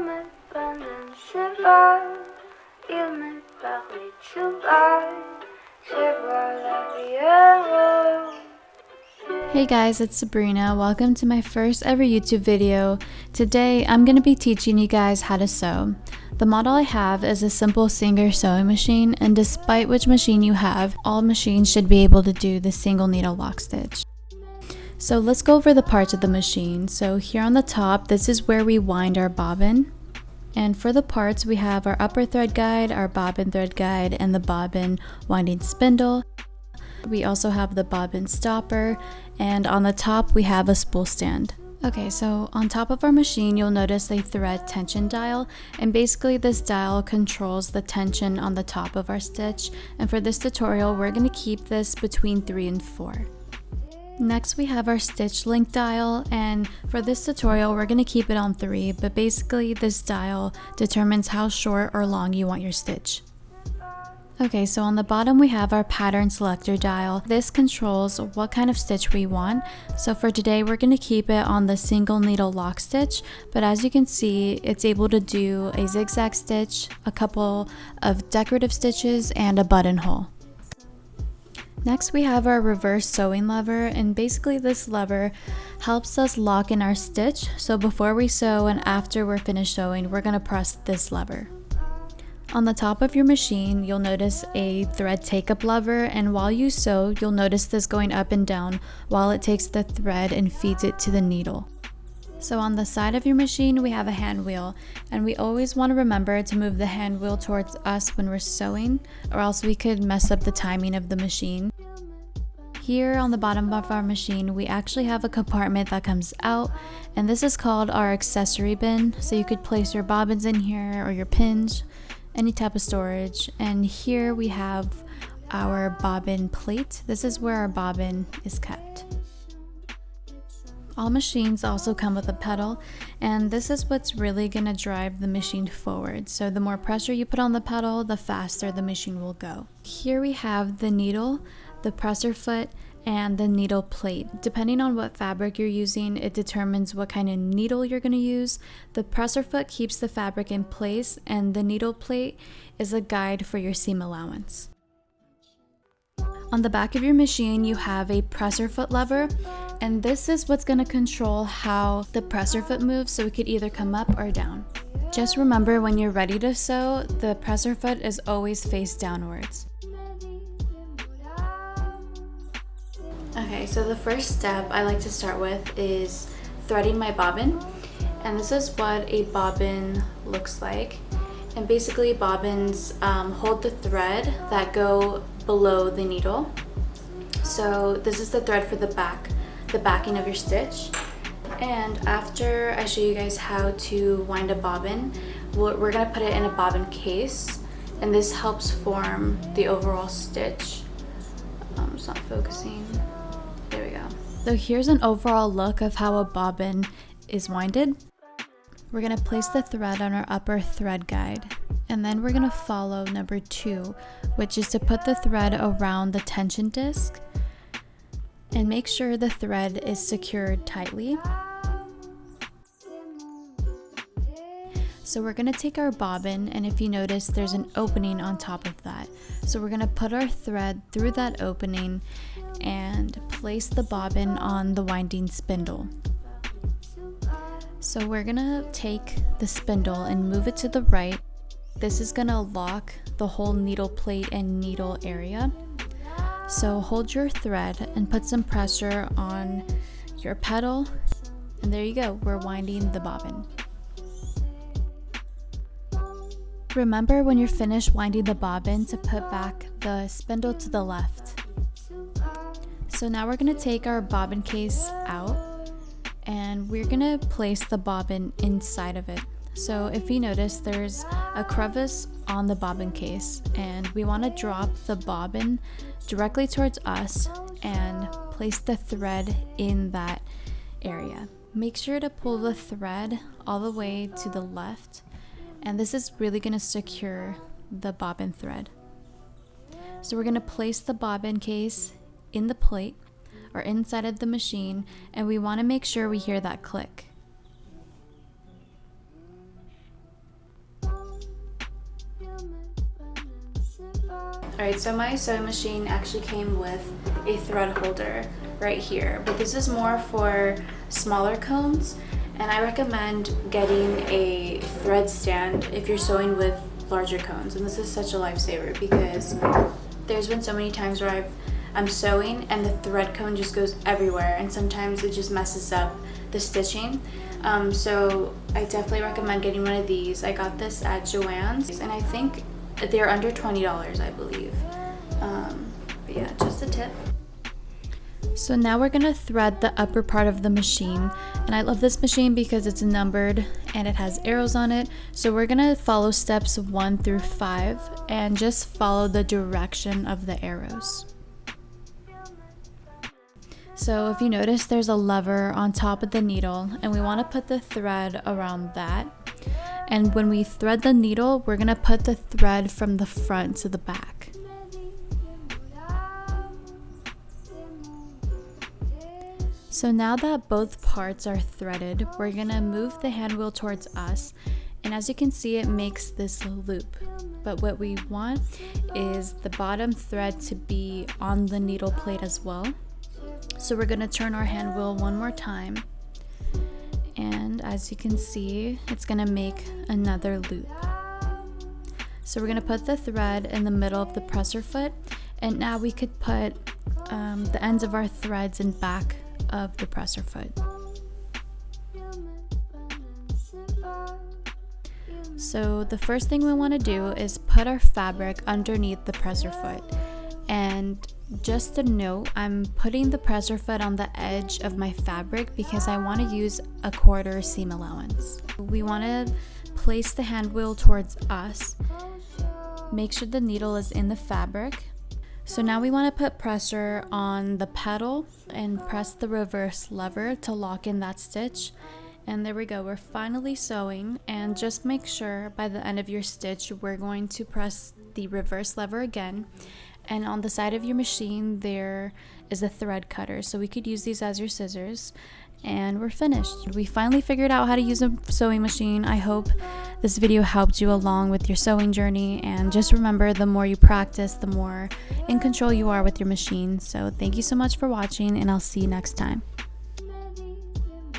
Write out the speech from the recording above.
me prononçait pas, il me parlait tout bas, je vois la vie heureuse. Hey guys, it's Sabrina. Welcome to my first ever YouTube video. Today I'm going to be teaching you guys how to sew. The model I have is a simple Singer sewing machine, and despite which machine you have, all machines should be able to do the single needle lock stitch. So let's go over the parts of the machine. So here on the top, this is where we wind our bobbin. And for the parts, we have our upper thread guide, our bobbin thread guide, and the bobbin winding spindle. We also have the bobbin stopper, and on the top we have a spool stand. Okay, so on top of our machine you'll notice a thread tension dial, and basically this dial controls the tension on the top of our stitch, and for this tutorial we're going to keep this between 3 and 4. Next we have our stitch length dial, and for this tutorial we're going to keep it on 3, but basically this dial determines how short or long you want your stitch. Okay, so on the bottom we have our pattern selector dial. This controls what kind of stitch we want. So for today we're going to keep it on the single needle lock stitch, but as you can see it's able to do a zigzag stitch, a couple of decorative stitches, and a buttonhole. Next we have our reverse sewing lever, and basically this lever helps us lock in our stitch. So before we sew and after we're finished sewing, we're going to press this lever. On the top of your machine, you'll notice a thread take-up lever, and while you sew, you'll notice this going up and down while it takes the thread and feeds it to the needle. So on the side of your machine, we have a hand wheel, and we always want to remember to move the hand wheel towards us when we're sewing, or else we could mess up the timing of the machine. Here on the bottom of our machine, we actually have a compartment that comes out, and this is called our accessory bin, so you could place your bobbins in here or your pins, any type of storage. And here we have our bobbin plate. This is where our bobbin is kept. All machines also come with a pedal, and this is what's really going to drive the machine forward. So the more pressure you put on the pedal, the faster the machine will go. Here we have the needle, the presser foot, and the needle plate. Depending on what fabric you're using, it determines what kind of needle you're going to use. The presser foot keeps the fabric in place, and the needle plate is a guide for your seam allowance. On the back of your machine, you have a presser foot lever, and this is what's going to control how the presser foot moves, so it could either come up or down. Just remember, when you're ready to sew, the presser foot is always face downwards. Okay, so the first step I like to start with is threading my bobbin, and this is what a bobbin looks like. And basically bobbins hold the thread that go below the needle. So this is the thread for the backing of your stitch. And after I show you guys how to wind a bobbin, we're gonna put it in a bobbin case, and this helps form the overall stitch. It's not focusing. There we go. So here's an overall look of how a bobbin is winded. We're going to place the thread on our upper thread guide, and then we're going to follow number 2, which is to put the thread around the tension disc and make sure the thread is secured tightly. So we're going to take our bobbin, and if you notice there's an opening on top of that. So we're going to put our thread through that opening and place the bobbin on the winding spindle. So we're going to take the spindle and move it to the right. This is going to lock the whole needle plate and needle area. So hold your thread and put some pressure on your pedal, and there you go, we're winding the bobbin. Remember when you're finished winding the bobbin to put back the spindle to the left. So now we're going to take our bobbin case out, and we're going to place the bobbin inside of it. So if you notice, there's a crevice on the bobbin case, and we want to drop the bobbin directly towards us and place the thread in that area. Make sure to pull the thread all the way to the left, and this is really going to secure the bobbin thread. So we're going to place the bobbin case in the plate or inside of the machine, and we want to make sure we hear that click. Alright, so my sewing machine actually came with a thread holder right here, but this is more for smaller cones, and I recommend getting a thread stand if you're sewing with larger cones. And this is such a lifesaver because there's been so many times where I'm sewing and the thread cone just goes everywhere, and sometimes it just messes up the stitching. So I definitely recommend getting one of these. I got this at Joann's, and I think they're under $20, I believe. But yeah, just a tip. So now we're gonna thread the upper part of the machine, and I love this machine because it's numbered and it has arrows on it. So we're gonna follow steps 1 through 5 and just follow the direction of the arrows. So if you notice, there's a lever on top of the needle, and we want to put the thread around that. And when we thread the needle, we're gonna put the thread from the front to the back. So now that both parts are threaded, we're gonna move the hand wheel towards us, and as you can see, it makes this loop. But what we want is the bottom thread to be on the needle plate as well. So we're gonna turn our hand wheel one more time, and as you can see, it's gonna make another loop. So we're gonna put the thread in the middle of the presser foot, and now we could put the ends of our threads in back of the presser foot. So the first thing we want to do is put our fabric underneath the presser foot. And just a note, I'm putting the presser foot on the edge of my fabric because I want to use a 1/4 seam allowance. We want to place the hand wheel towards us. Make sure the needle is in the fabric. So now we want to put pressure on the pedal and press the reverse lever to lock in that stitch. And there we go, we're finally sewing, and just make sure by the end of your stitch we're going to press the reverse lever again. And on the side of your machine there is a thread cutter, so we could use these as your scissors, and we're finished. We finally figured out how to use a sewing machine. I hope this video helped you along with your sewing journey, and just remember, the more you practice, the more in control you are with your machine. So thank you so much for watching, and I'll see you next time.